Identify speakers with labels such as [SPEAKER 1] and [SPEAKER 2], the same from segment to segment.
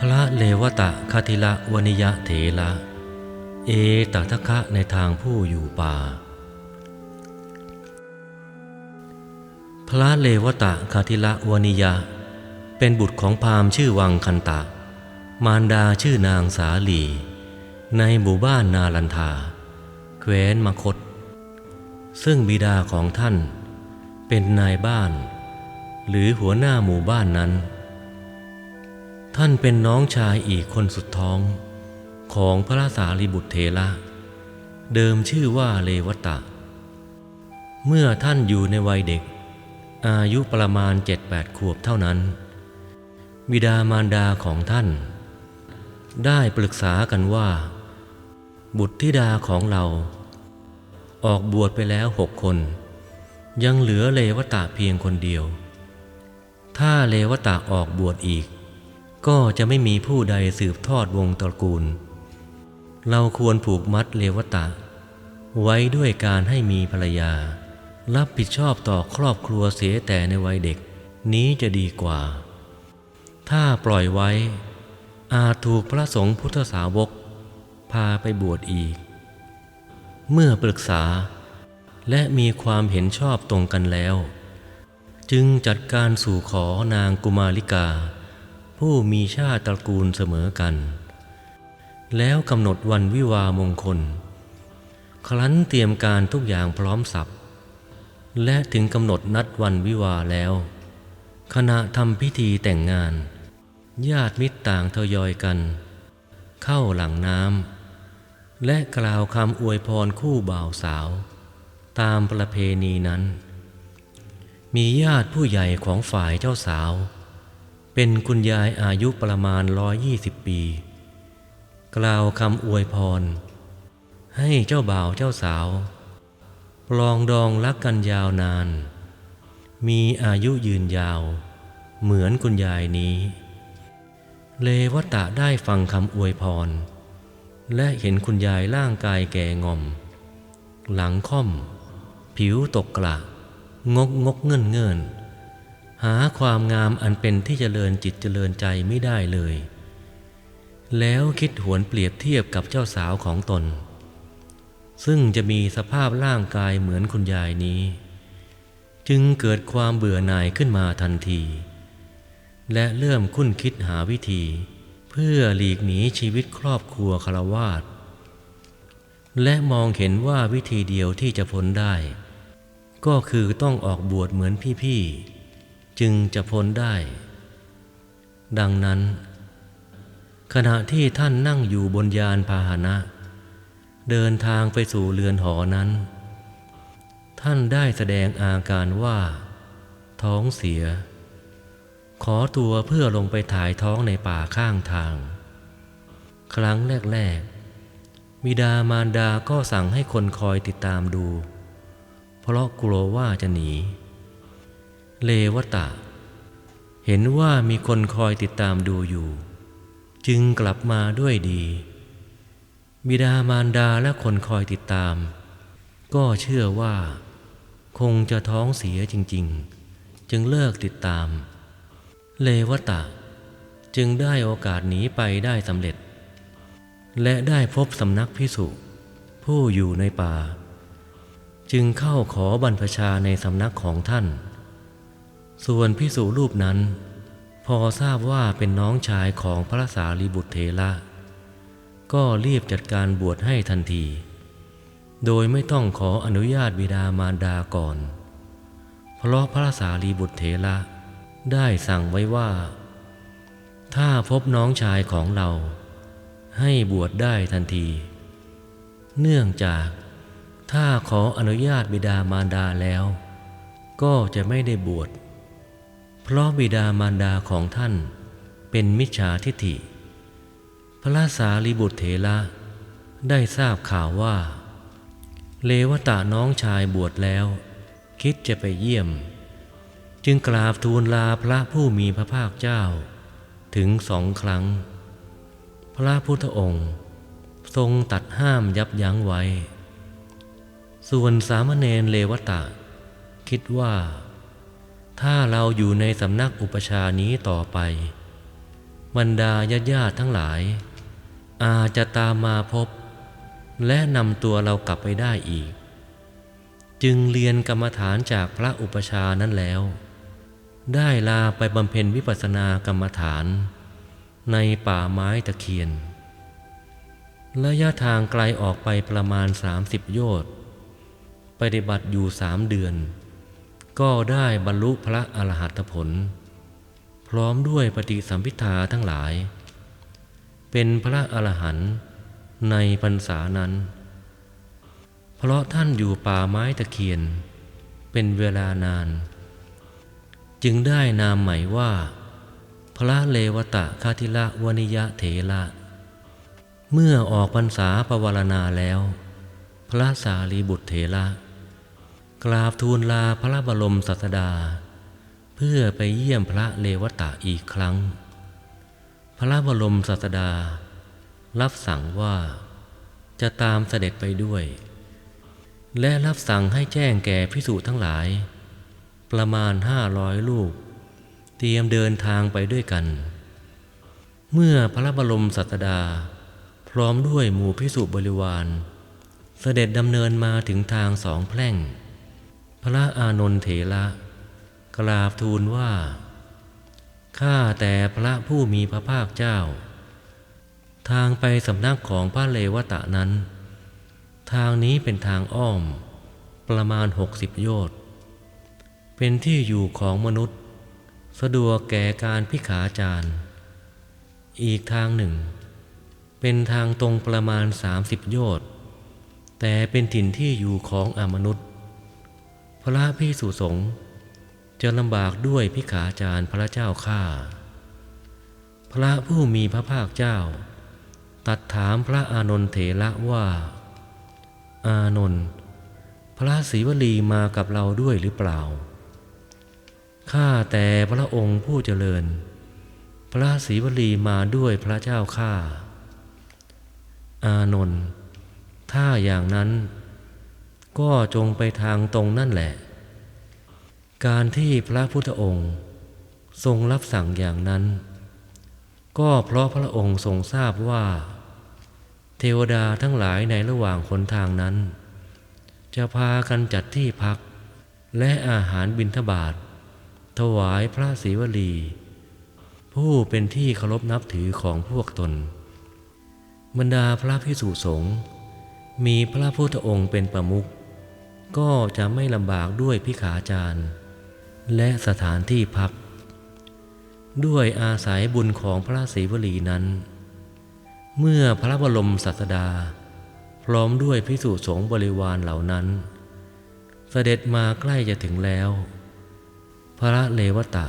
[SPEAKER 1] พระเลวตะคทิละวนิยะเถระเอตทัคคะในทางผู้อยู่ป่าพระเลวตะคทิละวนิยะเป็นบุตรของพราหมณ์ชื่อวังคันตะมารดาชื่อนางสาลีในหมู่บ้านนาลันทาแคว้นมคธซึ่งบิดาของท่านเป็นนายบ้านหรือหัวหน้าหมู่บ้านนั้นท่านเป็นน้องชายอีกคนสุดท้องของพระสารีบุตรเถระเดิมชื่อว่าเลวตะเมื่อท่านอยู่ในวัยเด็กอายุประมาณ 7-8 ขวบเท่านั้นบิดามารดาของท่านได้ปรึกษากันว่าบุตรธิดาของเราออกบวชไปแล้ว6 คนยังเหลือเลวตะเพียงคนเดียวถ้าเลวตะออกบวชอีกก็จะไม่มีผู้ใดสืบทอดวงตระกูลเราควรผูกมัดเลวตะไว้ด้วยการให้มีภรรยารับผิดชอบต่อครอบครัวเสียแต่ในวัยเด็กนี้จะดีกว่าถ้าปล่อยไว้อาจถูกพระสงฆ์พุทธสาวกพาไปบวชอีกเมื่อปรึกษาและมีความเห็นชอบตรงกันแล้วจึงจัดการสู่ขอนางกุมาริกาผู้มีชาติตระกูลเสมอกันแล้วกำหนดวันวิวาห์มงคลครั้นเตรียมการทุกอย่างพร้อมสับและถึงกำหนดนัดวันวิวาห์แล้วขณะทำพิธีแต่งงานญาติมิตรต่างทยอยกันเข้าหลังน้ำและกล่าวคำอวยพรคู่บ่าวสาวตามประเพณีนั้นมีญาติผู้ใหญ่ของฝ่ายเจ้าสาวเป็นคุณยายอายุประมาณ120 ปีกล่าวคำอวยพรให้เจ้าบ่าวเจ้าสาวปลองดองรักกันยาวนานมีอายุยืนยาวเหมือนคุณยายนี้เลวตะได้ฟังคำอวยพรและเห็นคุณยายร่างกายแก่ง่อมหลังค่อมผิวตกกระงกเงื่อนหาความงามอันเป็นที่เจริญจิตเจริญใจไม่ได้เลยแล้วคิดหวนเปรียบเทียบกับเจ้าสาวของตนซึ่งจะมีสภาพร่างกายเหมือนคุณยายนี้จึงเกิดความเบื่อหน่ายขึ้นมาทันทีและเริ่มคุ้นคิดหาวิธีเพื่อหลีกหนีชีวิตครอบครัวฆราวาสและมองเห็นว่าวิธีเดียวที่จะพ้นได้ก็คือต้องออกบวชเหมือนพี่ๆจึงจะพ้นได้ดังนั้นขณะที่ท่านนั่งอยู่บนยานพาหนะเดินทางไปสู่เรือนหอนั้นท่านได้แสดงอาการว่าท้องเสียขอตัวเพื่อลงไปถ่ายท้องในป่าข้างทางครั้งแรกบิดามารดาก็สั่งให้คนคอยติดตามดูเพราะกลัวว่าจะหนีเลวตะเห็นว่ามีคนคอยติดตามดูอยู่จึงกลับมาด้วยดีบิดามารดาและคนคอยติดตามก็เชื่อว่าคงจะท้องเสียจริงๆจึงเลิกติดตามเลวตะจึงได้โอกาสหนีไปได้สำเร็จและได้พบสำนักภิกษุผู้อยู่ในป่าจึงเข้าขอบรรพชาในสำนักของท่านส่วนภิกษุรูปนั้นพอทราบว่าเป็นน้องชายของพระสารีบุตรเถระก็รีบจัดการบวชให้ทันทีโดยไม่ต้องขออนุญาตบิดามารดาก่อนเพราะพระสารีบุตรเถระได้สั่งไว้ว่าถ้าพบน้องชายของเราให้บวชได้ทันทีเนื่องจากถ้าขออนุญาตบิดามารดาแล้วก็จะไม่ได้บวชเพราะบิดามารดาของท่านเป็นมิจฉาทิฏฐิพระสารีบุตรเถระได้ทราบข่าวว่าเลวตะน้องชายบวชแล้วคิดจะไปเยี่ยมจึงกราบทูลลาพระผู้มีพระภาคเจ้าถึง2 ครั้งพระพุทธองค์ทรงตัดห้ามยับยั้งไว้ส่วนสามเณรเลวตะคิดว่าถ้าเราอยู่ในสำนักอุปชานี้ต่อไป บรรดาญาติทั้งหลายอาจจะตามมาพบและนำตัวเรากลับไปได้อีกจึงเรียนกรรมฐานจากพระอุปชานั้นแล้วได้ลาไปบำเพ็ญวิปัสสนากรรมฐานในป่าไม้ตะเคียนระยะทางไกลออกไปประมาณ30 โยชน์ปฏิบัติอยู่3 เดือนก็ได้บรรลุพระอรหัตผลพร้อมด้วยปฏิสัมภิทาทั้งหลายเป็นพระอรหันต์ในพรรษานั้นเพราะท่านอยู่ป่าไม้ตะเคียนเป็นเวลานานจึงได้นามใหม่ว่าพระเลวตะคาทิละวนิยะเถระเมื่อออกพรรษาปวารณาแล้วพระสารีบุตรเถระกราบทูลลาพระบรมศาสดาเพื่อไปเยี่ยมพระเลวตะอีกครั้งพระบรมศาสดารับสั่งว่าจะตามเสด็จไปด้วยและรับสั่งให้แจ้งแก่ภิกษุทั้งหลายประมาณ500 รูปเตรียมเดินทางไปด้วยกันเมื่อพระบรมศาสดาพร้อมด้วยหมู่ภิกษุบริวารเสด็จดำเนินมาถึงทาง2 แพร่งพระอานนท์เถระกราบทูลว่าข้าแต่พระผู้มีพระภาคเจ้าทางไปสำนักของพระเลวตะนั้นทางนี้เป็นทางอ้อมประมาณ60 โยชน์เป็นที่อยู่ของมนุษย์สะดวกแก่การภิกขาจารอีกทางหนึ่งเป็นทางตรงประมาณ30 โยชน์แต่เป็นถิ่นที่อยู่ของอมนุษย์พระภิกษุสงฆ์จะลำบากด้วยภิกขาจารพระเจ้าข้าพระผู้มีพระภาคเจ้าตรัสถามพระอานนท์เถระว่าอานนท์พระศรีวลีมากับเราด้วยหรือเปล่าข้าแต่พระองค์ผู้เจริญพระศรีวลีมาด้วยพระเจ้าข้าอานนท์ถ้าอย่างนั้นก็จงไปทางตรงนั่นแหละการที่พระพุทธองค์ทรงรับสั่งอย่างนั้นก็เพราะพระองค์ทรงทราบว่าเทวดาทั้งหลายในระหว่างหนทางนั้นจะพากันจัดที่พักและอาหารบิณฑบาตถวายพระศรีวลีผู้เป็นที่เคารพนับถือของพวกตนบรรดาพระภิกษุสงฆ์มีพระพุทธองค์เป็นประมุขก็จะไม่ลำบากด้วยภิกขาจารและสถานที่พักด้วยอาศัยบุญของพระศรีวลีนั้นเมื่อพระบรมศาสดาพร้อมด้วยภิกษุสงฆ์บริวารเหล่านั้นเสด็จมาใกล้จะถึงแล้วพระเลวตะ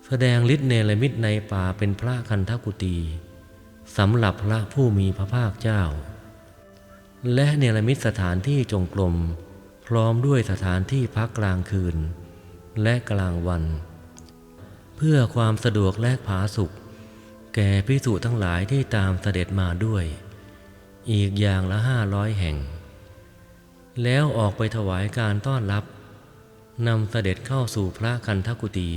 [SPEAKER 1] แสดงฤทธิ์เนรมิตในป่าเป็นพระคันธกุฏีสำหรับพระผู้มีพระภาคเจ้าและเนรมิตสถานที่จงกรมพร้อมด้วยสถานที่พักกลางคืนและกลางวันเพื่อความสะดวกและผาสุกแก่ภิกษุทั้งหลายที่ตามเสด็จมาด้วยอีกอย่างละ500 แห่งแล้วออกไปถวายการต้อนรับนำเสด็จเข้าสู่พระคันธกุฏี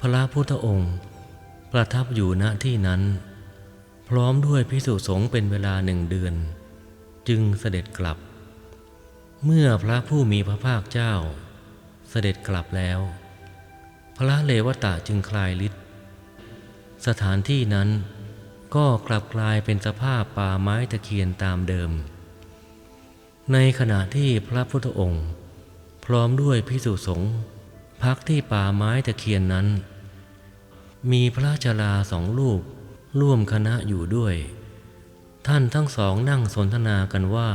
[SPEAKER 1] พระพุทธองค์ประทับอยู่ณที่นั้นพร้อมด้วยภิกษุสงฆ์เป็นเวลา1 เดือนจึงเสด็จกลับเมื่อพระผู้มีพระภาคเจ้าเสด็จกลับแล้วพระเลวตะจึงคลายฤทธิ์สถานที่นั้นก็กลับกลายเป็นสภาพป่าไม้ตะเคียนตามเดิมในขณะที่พระพุทธองค์พร้อมด้วยภิกษุสงฆ์พักที่ป่าไม้ตะเคียนนั้นมีพระชรา2 รูปร่วมคณะอยู่ด้วยท่านทั้งสองนั่งสนทนากันว่า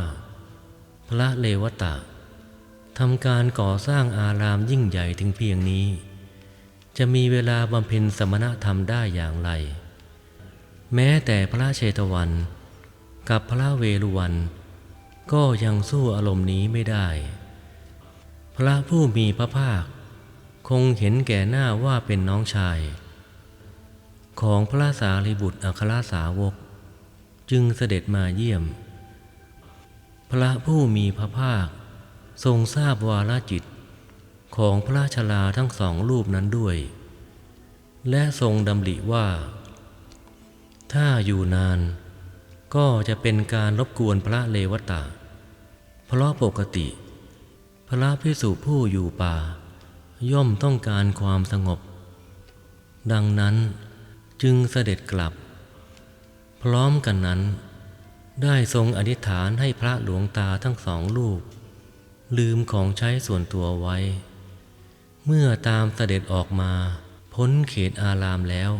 [SPEAKER 1] พระเลวตะทำการก่อสร้างอารามยิ่งใหญ่ถึงเพียงนี้จะมีเวลาบำเพ็ญสมณธรรมได้อย่างไรแม้แต่พระเชตวันกับพระเวฬุวันก็ยังสู้อารมณ์นี้ไม่ได้พระผู้มีพระภาคคงเห็นแก่หน้าว่าเป็นน้องชายของพระสารีบุตรอัครสาวกจึงเสด็จมาเยี่ยมพระผู้มีพระภาคทรงทราบวาระจิตของพระชราทั้ง2 รูปนั้นด้วย และทรงดำริว่าถ้าอยู่นานก็จะเป็นการรบกวนพระเลวตะเพราะปกติพระภิกษุผู้อยู่ป่าย่อมต้องการความสงบดังนั้นจึงเสด็จกลับพร้อมกันนั้นได้ทรงอธิษฐานให้พระหลวงตาทั้งสองรูปลืมของใช้ส่วนตัวไว้เมื่อตามเสด็จออกมาพ้นเขตอารามแล้ว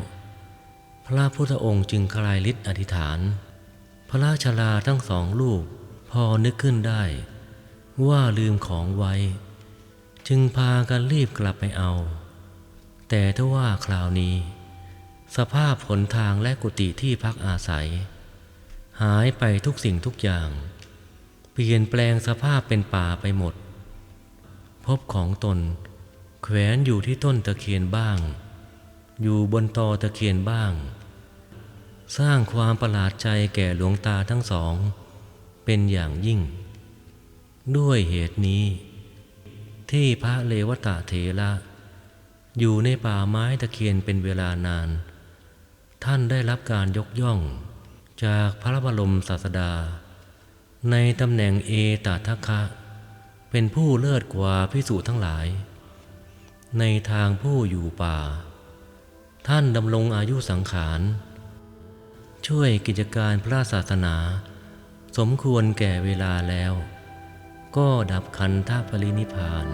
[SPEAKER 1] พระพุทธองค์จึงคลายฤทธิ์อธิษฐานพระราชาทั้งสองรูปพอนึกขึ้นได้ว่าลืมของไว้จึงพากันรีบกลับไปเอาแต่ทว่าคราวนี้สภาพหนทางและกุฏิที่พักอาศัยหายไปทุกสิ่งทุกอย่างเปลี่ยนแปลงสภาพเป็นป่าไปหมดพบของตนแขวนอยู่ที่ต้นตะเคียนบ้างอยู่บนตอตะเคียนบ้างสร้างความประหลาดใจแก่หลวงตาทั้งสองเป็นอย่างยิ่งด้วยเหตุนี้ที่พระเลวตะเถระอยู่ในป่าไม้ตะเคียนเป็นเวลานานท่านได้รับการยกย่องจากพระบรมศาสดาในตำแหน่งเอตทัคคะเป็นผู้เลิศกว่าภิกษุทั้งหลายในทางผู้อยู่ป่าท่านดำรงอายุสังขารช่วยกิจการพระศาสนาสมควรแก่เวลาแล้วก็ดับขันธปรินิพพาน